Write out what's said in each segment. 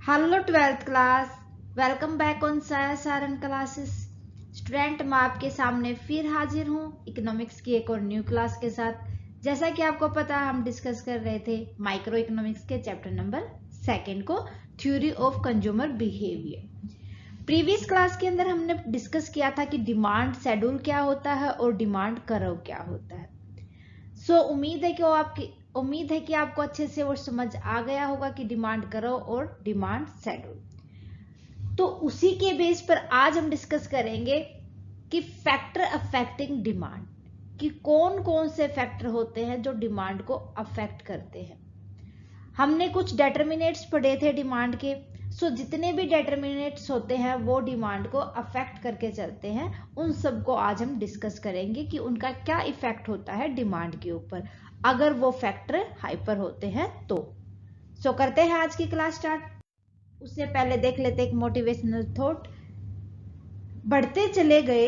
Hello 12th class, welcome back on Saran classes. Student, मैं आपके सामने फिर हाजिर हूँ इकोनॉमिक्स की एक और न्यू क्लास के साथ। जैसा कि आपको पता है, हम डिस्कस कर रहे थे माइक्रो इकोनॉमिक्स के चैप्टर नंबर 2 को, theory of consumer behaviour. Previous class के अंदर हमने डिस्कस किया था कि डिमांड शेड्यूल क्या होता है और डिमांड कर्व क्या होता है। उम्मीद है कि आपको अच्छे से वो समझ आ गया होगा कि डिमांड कर्व और डिमांड शेड्यूल। तो उसी के बेस पर आज हम डिस्कस करेंगे कि फैक्टर अफेक्टिंग डिमांड, कि कौन कौन से फैक्टर होते हैं जो डिमांड को अफेक्ट करते हैं। हमने कुछ डेटर्मिनेट्स पढ़े थे डिमांड के। जितने भी डेटर्मिनेट्स होते हैं वो डिमांड को अफेक्ट करके चलते हैं। उन सबको आज हम डिस्कस करेंगे कि उनका क्या इफेक्ट होता है डिमांड के ऊपर अगर वो फैक्टर हाइपर होते हैं तो करते हैं आज की क्लास स्टार्ट। उससे पहले देख लेते एक मोटिवेशनल थॉट। बढ़ते चले गए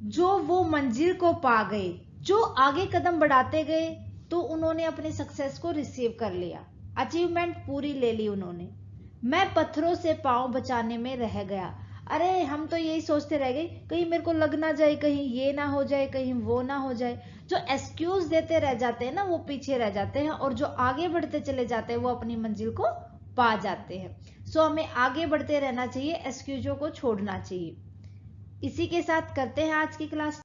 जो वो मंजिल को पा गए, जो आगे कदम बढ़ाते गए तो उन्होंने अपनी सक्सेस को रिसीव कर लिया, अचीवमेंट पूरी ले ली उन्होंने। मैं पत्थरों से पांव बचाने में रह गया। अरे हम तो यही सोचते रह गए, कहीं मेरे को लग ना जाए, कहीं ये ना हो जाए, कहीं वो ना हो जाए। जो एक्सक्यूज देते रह जाते हैं ना, वो पीछे रह जाते हैं, और जो आगे बढ़ते चले जाते हैं वो अपनी मंजिल को पा जाते हैं। हमें आगे बढ़ते रहना चाहिए, एक्सक्यूजों को छोड़ना चाहिए। इसी के साथ करते हैं आज की क्लास।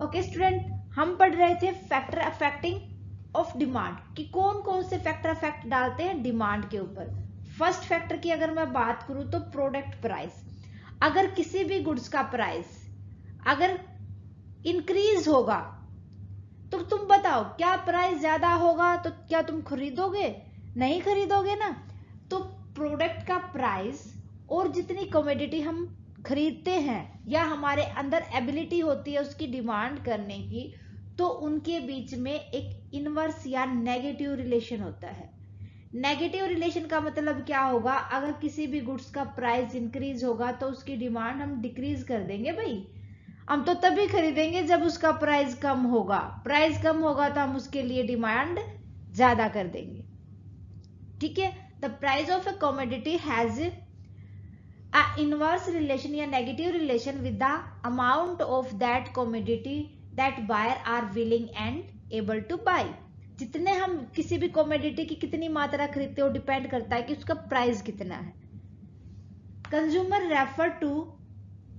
ओके स्टूडेंट, हम पढ़ रहे थे फैक्टर अफेक्टिंग ऑफ डिमांड, कि कौन कौन से फैक्टर अफेक्ट डालते हैं डिमांड के ऊपर। फर्स्ट फैक्टर की अगर मैं बात करूं तो प्रोडक्ट प्राइस। अगर किसी भी गुड्स का प्राइस अगर इंक्रीज होगा तो तुम बताओ, क्या प्राइस ज्यादा होगा तो क्या तुम खरीदोगे? नहीं खरीदोगे ना। तो प्रोडक्ट का प्राइस और जितनी कमोडिटी हम खरीदते हैं या हमारे अंदर एबिलिटी होती है उसकी डिमांड करने की, तो उनके बीच में एक इनवर्स या नेगेटिव रिलेशन होता है। नेगेटिव रिलेशन का मतलब क्या होगा? अगर किसी भी गुड्स का प्राइस इंक्रीज होगा तो उसकी डिमांड हम डिक्रीज कर देंगे। भाई, हम तो तभी खरीदेंगे जब उसका प्राइस कम होगा। प्राइस कम होगा तो हम उसके लिए डिमांड ज्यादा कर देंगे। ठीक है। The price of A commodity has a inverse relation या negative relation with the amount of that commodity that buyer are willing and able to buy। जितने हम किसी भी कमोडिटी की कितनी मात्रा खरीदते हो डिपेंड करता है कि उसका प्राइस कितना है। Consumer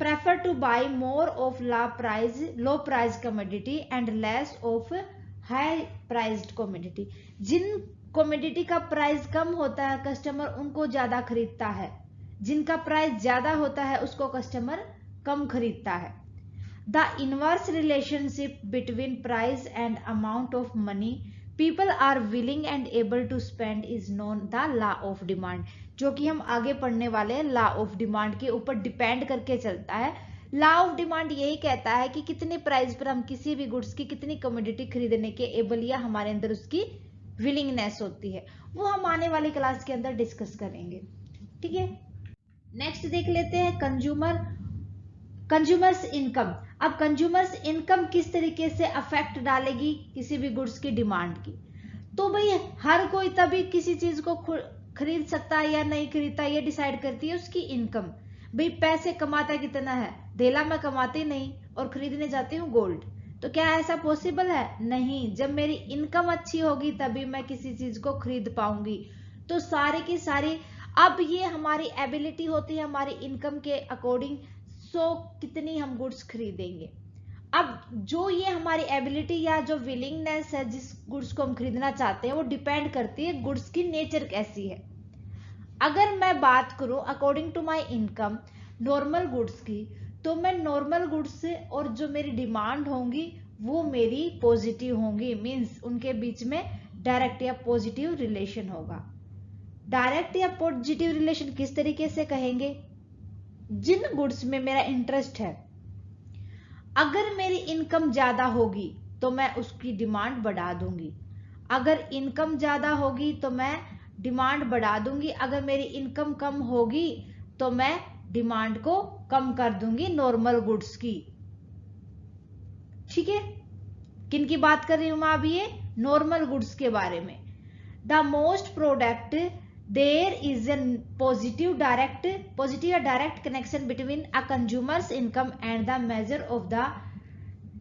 prefer to buy more of low price commodity and less of high priced commodity। जिन कमोडिटी का प्राइस कम होता है कस्टमर उनको ज्यादा खरीदता है, जिनका प्राइस ज्यादा होता है उसको कस्टमर कम खरीदता है। The inverse relationship between price and amount of money people are willing and able to spend is known the law of demand, जो कि हम आगे पढ़ने वाले हैं। लॉ ऑफ डिमांड के ऊपर डिपेंड करके चलता है। लॉ ऑफ डिमांड यही कहता है कि कितने प्राइस पर हम किसी भी गुड्स की कितनी कमोडिटी खरीदने के एबल या हमारे अंदर उसकी विलिंगनेस होती है, वो हम आने वाली क्लास के अंदर डिस्कस करेंगे। ठीक है। नेक्स्ट देख लेते हैं कंज्यूमर्स इनकम। अब कंज्यूमर्स इनकम किस तरीके से अफेक्ट डालेगी किसी भी गुड्स की डिमांड की। तो भाई, हर कोई तभी किसी चीज को खरीद सकता है या नहीं खरीदता, ये डिसाइड करती है उसकी इनकम। भाई, पैसे कमाता कितना है? धेला मैं कमाती नहीं और खरीदने जाती हूँ गोल्ड। तो क्या ऐसा पॉसिबल है? नहीं। जब मेरी इनकम अच्छी होगी तभी मैं किसी चीज को खरीद पाऊंगी। तो सारी की सारी, अब ये हमारी एबिलिटी होती है हमारी इनकम के अकॉर्डिंग, कितनी हम गुड्स खरीदेंगे। अब जो ये हमारी एबिलिटी या जो विलिंगनेस है जिस गुड्स को हम खरीदना चाहते हैं, वो डिपेंड करती है गुड्स की नेचर कैसी है। अगर मैं बात करूं according to my income normal goods की, तो मैं नॉर्मल गुड्स से और जो मेरी डिमांड होंगी वो मेरी पॉजिटिव होंगी। मींस उनके बीच में डायरेक्ट या पॉजिटिव रिलेशन होगा। डायरेक्ट या पॉजिटिव रिलेशन किस तरीके से कहेंगे? जिन गुड्स में मेरा इंटरेस्ट है, अगर मेरी इनकम ज्यादा होगी तो मैं उसकी डिमांड बढ़ा दूंगी। अगर इनकम ज्यादा होगी तो मैं डिमांड बढ़ा दूंगी। अगर मेरी इनकम कम होगी तो मैं डिमांड को कम कर दूंगी नॉर्मल गुड्स की। ठीक है। किन की बात कर रही हूं मैं अभी? ये नॉर्मल गुड्स के बारे में। The most product there is a positive or direct connection between a consumer's income and the measure of the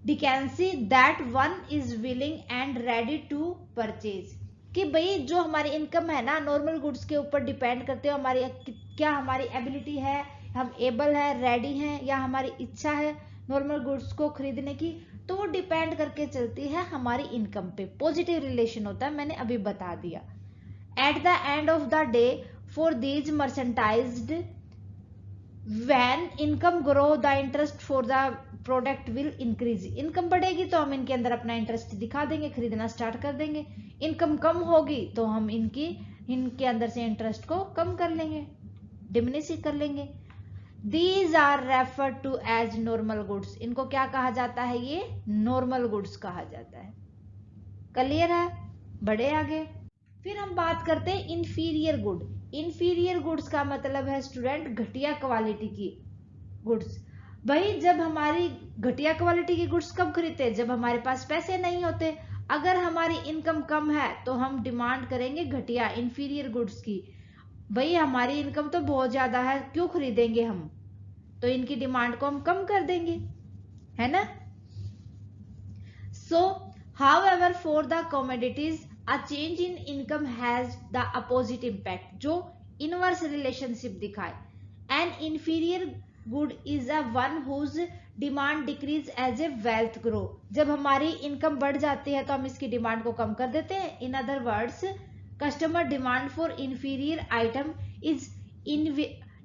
decency that one is willing and ready to purchase. कि भाई जो हमारी इनकम है ना normal goods के ऊपर depend करते हो, हमारी क्या हमारी एबिलिटी है, हम एबल है, रेडी हैं, या हमारी इच्छा है नॉर्मल गुड्स को खरीदने की, तो वो डिपेंड करके चलती है हमारी इनकम पे. पॉजिटिव रिलेशन होता है, मैंने अभी बता दिया. At the end of the day, for these merchandised, when income grow, the interest for the product will increase. Income बढ़ेगी तो हम इनके अंदर अपना इंटरेस्ट दिखा देंगे, खरीदना स्टार्ट कर देंगे. इनकम कम होगी तो हम इनके अंदर से इंटरेस्ट को कम कर लेंगे, डिमिनिश कर लेंगे. These are referred to as normal goods. इनको क्या कहा जाता है? ये नॉर्मल गुड्स कहा जाता है. क्लियर है? बढ़े आगे. फिर हम बात करते हैं इंफीरियर गुड. इंफीरियर गुड्स का मतलब है स्टूडेंट घटिया क्वालिटी की गुड्स. भाई जब हमारी घटिया क्वालिटी की गुड्स कब खरीदते हैं? जब हमारे पास पैसे नहीं होते. अगर हमारी इनकम कम है तो हम डिमांड करेंगे घटिया इंफीरियर गुड्स की. भाई हमारी इनकम तो बहुत ज्यादा है, क्यों खरीदेंगे हम? तो इनकी डिमांड को हम कम कर देंगे, है ना. सो however for the commodities a change in income has the opposite impact, जो inverse relationship दिखाए. An inferior good is a one whose demand decrease as a wealth grow. जब हमारी इनकम बढ़ जाती है तो हम इसकी डिमांड को कम कर देते हैं. In other words, customer demand for inferior item is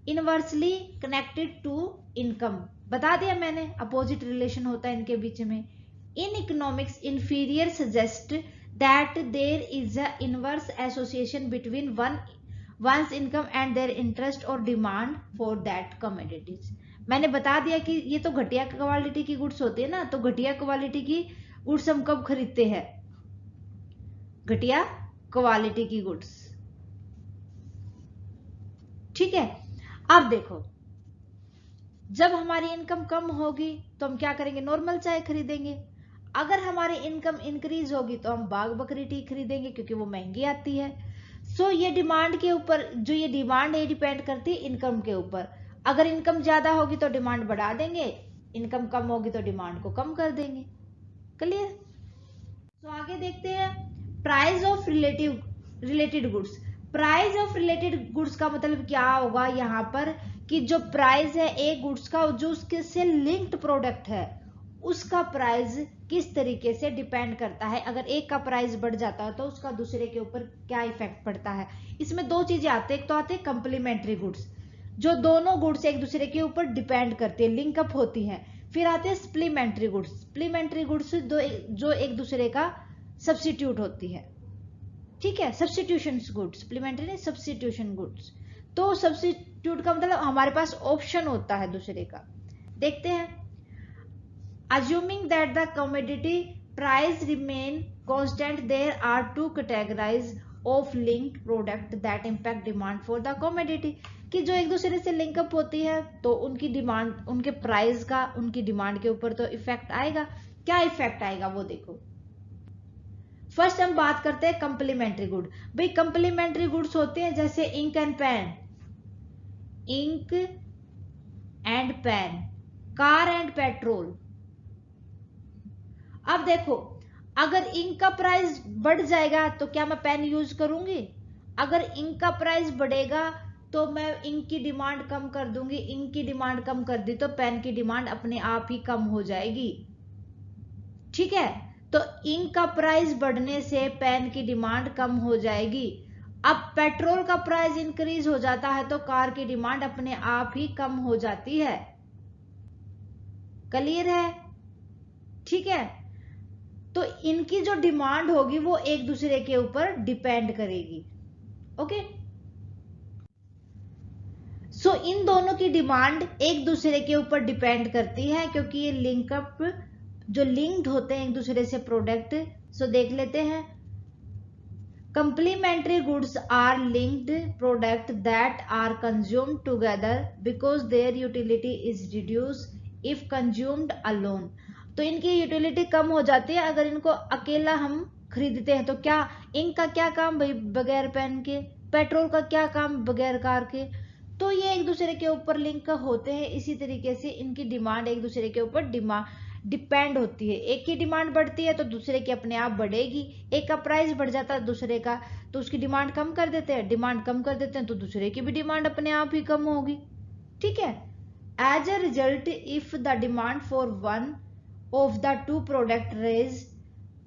inversely connected to income. बता दिया मैंने, opposite relation होता है इनके बीच में. In economics, inferior suggest that there is a inverse association between one's income and their interest or demand for that commodities. मैंने बता दिया कि ये तो घटिया क्वालिटी की गुड्स होती है ना, तो घटिया क्वालिटी की गुड्स हम कब खरीदते हैं? घटिया क्वालिटी की गुड्स. ठीक है. अब देखो, जब हमारी इनकम कम होगी तो हम क्या करेंगे? नॉर्मल चाय खरीदेंगे. अगर हमारी इनकम इंक्रीज होगी तो हम बाग बकरी टी खरीदेंगे क्योंकि वो महंगी आती है. सो ये डिमांड के ऊपर, जो ये डिमांड है डिपेंड करती है इनकम के ऊपर. अगर इनकम ज्यादा होगी तो डिमांड बढ़ा देंगे, इनकम कम होगी तो डिमांड को कम कर देंगे. क्लियर? तो आगे देखते हैं price of related goods. Price of related goods का मतलब क्या होगा यहाँ पर? कि जो प्राइस है एक गुड्स का, जो उसके से लिंक्ड प्रोडक्ट है, उसका प्राइस किस तरीके से डिपेंड करता है. अगर एक का प्राइस बढ़ जाता है तो उसका दूसरे के ऊपर क्या इफेक्ट पड़ता है. इसमें दो चीजें आती है. एक तो आते हैं कंप्लीमेंट्री गुड्स, जो दोनों गुड्स एक दूसरे के ऊपर डिपेंड करती है, लिंकअप होती हैं. फिर आते हैं सप्लीमेंट्री गुड्स. सप्लीमेंट्री गुड्स जो एक दूसरे का सब्स्टिट्यूट होती है. ठीक है, सब्स्टिट्यूशन गुड्स. सप्लीमेंट्री नहीं, सब्स्टिट्यूशन गुड्स. तो सब्स्टिट्यूट का मतलब हमारे पास ऑप्शन होता है दूसरे का. देखते हैं. Assuming that the commodity price remain constant, there are two categories of linked product that impact demand for the commodity. कि जो एक दूसरे से लिंकअप होती है तो उनकी डिमांड, उनके प्राइस का उनकी डिमांड के ऊपर तो इफेक्ट आएगा. क्या इफेक्ट आएगा वो देखो. फर्स्ट हम बात करते हैं कंप्लीमेंट्री गुड. भाई कंप्लीमेंट्री गुड्स होते हैं जैसे ink and pen, ink and pen, car and petrol. अब देखो, अगर इंक का प्राइस बढ़ जाएगा तो क्या मैं पेन यूज करूंगी? अगर इंक का प्राइस बढ़ेगा तो मैं इंक की डिमांड कम कर दूंगी. इंक की डिमांड कम कर दी तो पेन की डिमांड अपने आप ही कम हो जाएगी. ठीक है, तो इंक का प्राइस बढ़ने से पेन की डिमांड कम हो जाएगी. अब पेट्रोल का प्राइस इंक्रीज हो जाता है तो कार की डिमांड अपने आप ही कम हो जाती है. क्लियर है? ठीक है. तो इनकी जो डिमांड होगी वो एक दूसरे के ऊपर डिपेंड करेगी. ओके. सो इन दोनों की डिमांड एक दूसरे के ऊपर डिपेंड करती है क्योंकि ये लिंकअप, जो लिंक्ड होते हैं एक दूसरे से प्रोडक्ट. सो देख लेते हैं. Complementary goods are linked product that are consumed together because their utility is reduce if consumed alone. तो इनकी यूटिलिटी कम हो जाती है अगर इनको अकेला हम खरीदते हैं, तो क्या इंक का क्या काम भाई बगैर पेन के, पेट्रोल का क्या काम बगैर कार के। तो ये एक दूसरे के ऊपर लिंक होते हैं। इसी तरीके से इनकी डिमांड एक दूसरे के ऊपर डिपेंड होती है। एक की डिमांड बढ़ती है तो दूसरे की अपने आप बढ़ेगी। एक का प्राइस बढ़ जाता है दूसरे का, तो उसकी डिमांड कम कर देते हैं, डिमांड कम कर देते हैं तो दूसरे की भी डिमांड अपने आप ही कम होगी। ठीक है। As a result if the demand for one of the two product raise,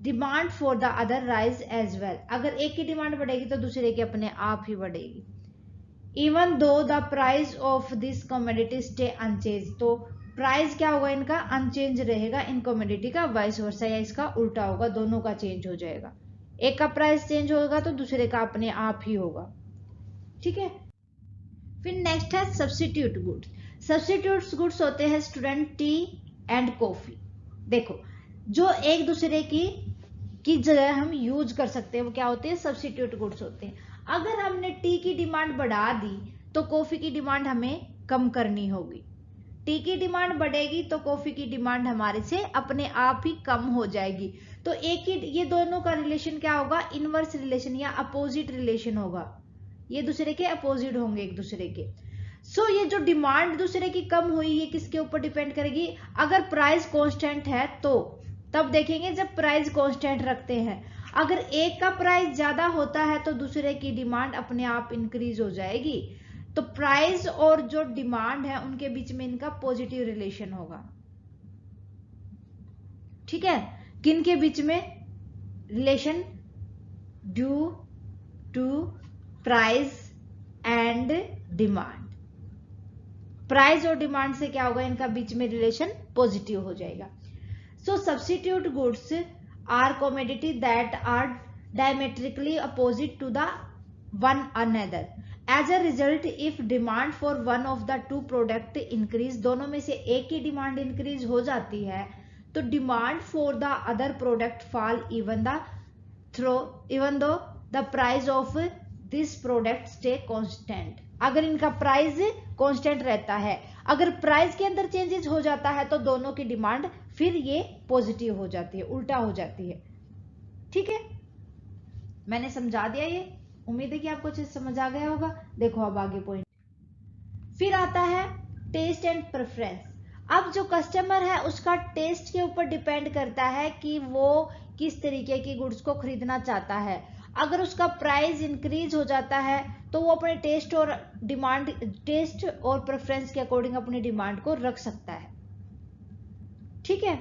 demand for the other rise as well. अगर एक की डिमांड बढ़ेगी तो दूसरे की अपने आप ही बढ़ेगी। Even though the price of this commodity stay unchange, तो प्राइस क्या होगा इनका, अनचेंज रहेगा इन कमोडिटी का, वाइस वर्सा या इसका उल्टा होगा, दोनों का चेंज हो जाएगा। एक का प्राइस चेंज होगा तो दूसरे का अपने आप ही होगा। ठीक है। फिर नेक्स्ट है सब्स्टिट्यूट गुड्स। सब्स्टिट्यूट गुड्स होते हैं स्टूडेंट टी एंड कॉफी। देखो जो एक दूसरे की जगह हम यूज कर सकते हैं वो क्या होते हैं, सब्स्टिट्यूट गुड्स होते हैं। अगर हमने टी की डिमांड बढ़ा दी तो कॉफी की डिमांड हमें कम करनी होगी। टी की डिमांड बढ़ेगी तो कॉफी की डिमांड हमारे से अपने आप ही कम हो जाएगी। तो एक ही ये दोनों का रिलेशन क्या होगा, इनवर्स रिलेशन या अपोजिट रिलेशन होगा। ये दूसरे के अपोजिट होंगे एक दूसरे के। सो ये जो डिमांड दूसरे की कम हुई ये किसके ऊपर डिपेंड करेगी, अगर प्राइस कांस्टेंट है तो तब देखेंगे जब प्राइस कांस्टेंट रखते हैं। अगर एक का प्राइस ज्यादा होता है तो दूसरे की डिमांड अपने आप इंक्रीज हो जाएगी। तो प्राइस और जो डिमांड है उनके बीच में इनका पॉजिटिव रिलेशन होगा। ठीक है। किन के बीच में relation, due to price and demand. Price और डिमांड से क्या होगा, इनका बीच में रिलेशन पॉजिटिव हो जाएगा। So substitute goods are commodity that are diametrically opposite to the one another. As a result if demand for one of the two product increase, दोनों में से एक की डिमांड इंक्रीज हो जाती है तो demand for the other product fall even though the price of this product stay constant. अगर इनका प्राइस कांस्टेंट रहता है, अगर प्राइस के अंदर चेंजेस हो जाता है तो दोनों की डिमांड फिर ये पॉजिटिव हो जाती है, उल्टा हो जाती है। ठीक है, मैंने समझा दिया ये, उम्मीद है कि आपको अच्छे से समझ आ गया होगा। देखो अब आगे पॉइंट, फिर आता है टेस्ट एंड प्रेफरेंस। अब जो कस्टमर है उसका टेस्ट के ऊपर डिपेंड करता है कि वो किस तरीके की गुड्स को खरीदना चाहता है। अगर उसका प्राइस इंक्रीज हो जाता है तो वो अपने टेस्ट और प्रेफरेंस के अकॉर्डिंग अपनी डिमांड को रख सकता है। ठीक है,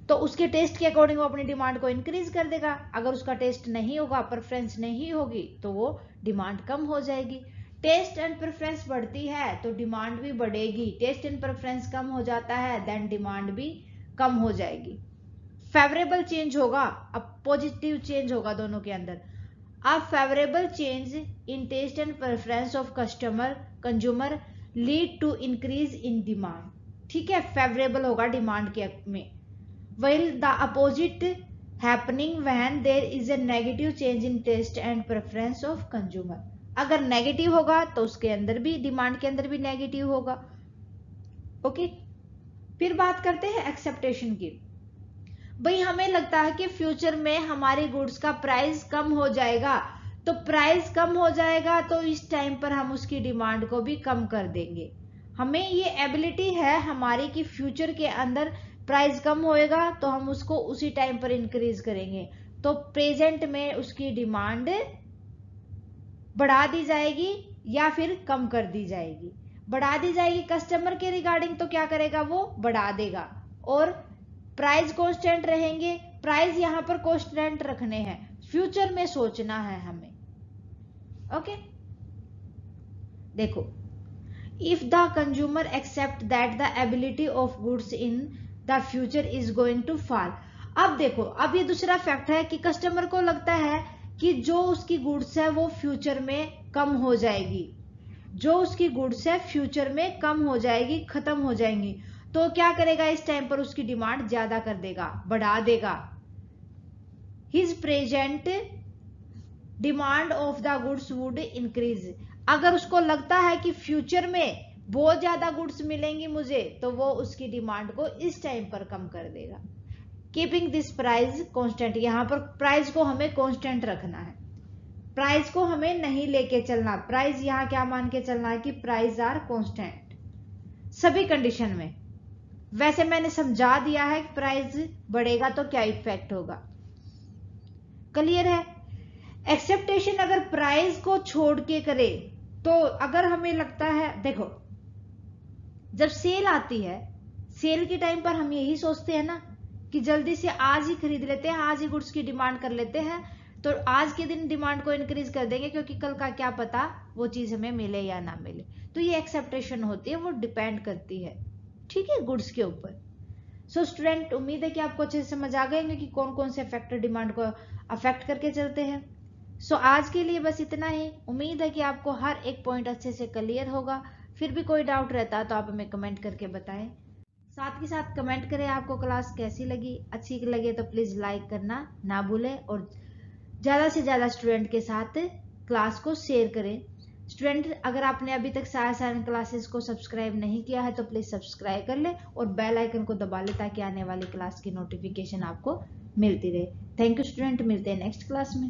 तो उसके टेस्ट के अकॉर्डिंग वो अपनी डिमांड को इंक्रीज कर देगा। अगर उसका टेस्ट नहीं होगा, प्रेफरेंस नहीं होगी, तो वो डिमांड कम हो जाएगी। टेस्ट एंड प्रेफरेंस बढ़ती है तो डिमांड भी बढ़ेगी, टेस्ट एंड प्रेफरेंस कम हो जाता है देन डिमांड भी कम हो जाएगी। फेवरेबल चेंज होगा, अब पॉजिटिव चेंज होगा दोनों के अंदर। अब favourable change in taste and preference of consumer lead to increase in demand. ठीक है, फेवरेबल होगा डिमांड के में। while the opposite happening when there is a negative change in taste and preference of consumer। अगर negative होगा तो उसके अंदर भी, डिमांड के अंदर भी नेगेटिव होगा। ओके, फिर बात करते हैं एक्सेप्टेशन की। भाई हमें लगता है कि फ्यूचर में हमारे गुड्स का प्राइस कम हो जाएगा, तो प्राइस कम हो जाएगा तो इस टाइम पर हम उसकी डिमांड को भी कम कर देंगे। हमें ये एबिलिटी है हमारी कि फ्यूचर के अंदर प्राइस कम होएगा तो हम उसको उसी टाइम पर इंक्रीज करेंगे, तो प्रेजेंट में उसकी डिमांड बढ़ा दी जाएगी या फिर कम कर दी जाएगी। बढ़ा दी जाएगी कस्टमर के रिगार्डिंग, तो क्या करेगा वो बढ़ा देगा, और प्राइस कांस्टेंट रहेंगे। प्राइस यहां पर कांस्टेंट रखने हैं, फ्यूचर में सोचना है हमें। ओके, देखो, if the consumer expect that the ability of goods in the future is going to fall. अब देखो, अब ये दूसरा फैक्ट है कि कस्टमर को लगता है कि जो उसकी गुड्स है वो फ्यूचर में कम हो जाएगी, जो उसकी गुड्स है फ्यूचर में कम हो जाएगी, खत्म हो जाएंगी, तो क्या करेगा, इस टाइम पर उसकी डिमांड ज्यादा कर देगा, बढ़ा देगा। His present demand of the goods would increase. अगर उसको लगता है कि फ्यूचर में बहुत ज्यादा गुड्स मिलेंगी मुझे, तो वो उसकी डिमांड को इस टाइम पर कम कर देगा। कीपिंग दिस प्राइस कांस्टेंट, यहाँ पर प्राइस को हमें कांस्टेंट रखना है, प्राइस को हमें नहीं लेके चलना। प्राइस यहाँ क्या मान के चलना है कि प्राइस आर कांस्टेंट सभी कंडीशन में। वैसे मैंने समझा दिया है कि प्राइस बढ़ेगा तो क्या इफेक्ट होगा, क्लियर है। एक्सेप्टेशन अगर प्राइस को छोड़ के करे तो अगर हमें लगता है, देखो जब सेल आती है, सेल के टाइम पर हम यही सोचते हैं ना कि जल्दी से आज ही खरीद लेते हैं, आज ही गुड्स की डिमांड कर लेते हैं, तो आज के दिन डिमांड को इंक्रीज कर देंगे क्योंकि कल का क्या पता वो चीज हमें मिले या ना मिले। तो ये एक्सेप्टेशन होती है, वो डिपेंड करती है, ठीक है, गुड्स के ऊपर। सो स्टूडेंट, उम्मीद है कि आपको अच्छे से समझ आ गए कि कौन कौन से फैक्टर डिमांड को अफेक्ट करके चलते हैं। सो आज के लिए बस इतना ही। उम्मीद है कि आपको हर एक पॉइंट अच्छे से क्लियर होगा। फिर भी कोई डाउट रहता है तो आप हमें कमेंट करके बताएं। साथ ही साथ कमेंट करें आपको क्लास कैसी लगी। अच्छी लगे तो प्लीज लाइक करना ना भूलें और ज्यादा से ज्यादा स्टूडेंट के साथ क्लास को शेयर करें। स्टूडेंट, अगर आपने अभी तक साइन क्लासेस को सब्सक्राइब नहीं किया है तो प्लीज सब्सक्राइब कर ले और बेल आइकन को दबा ले ताकि आने वाली क्लास की नोटिफिकेशन आपको मिलती रहे। थैंक यू स्टूडेंट, मिलते हैं नेक्स्ट क्लास में।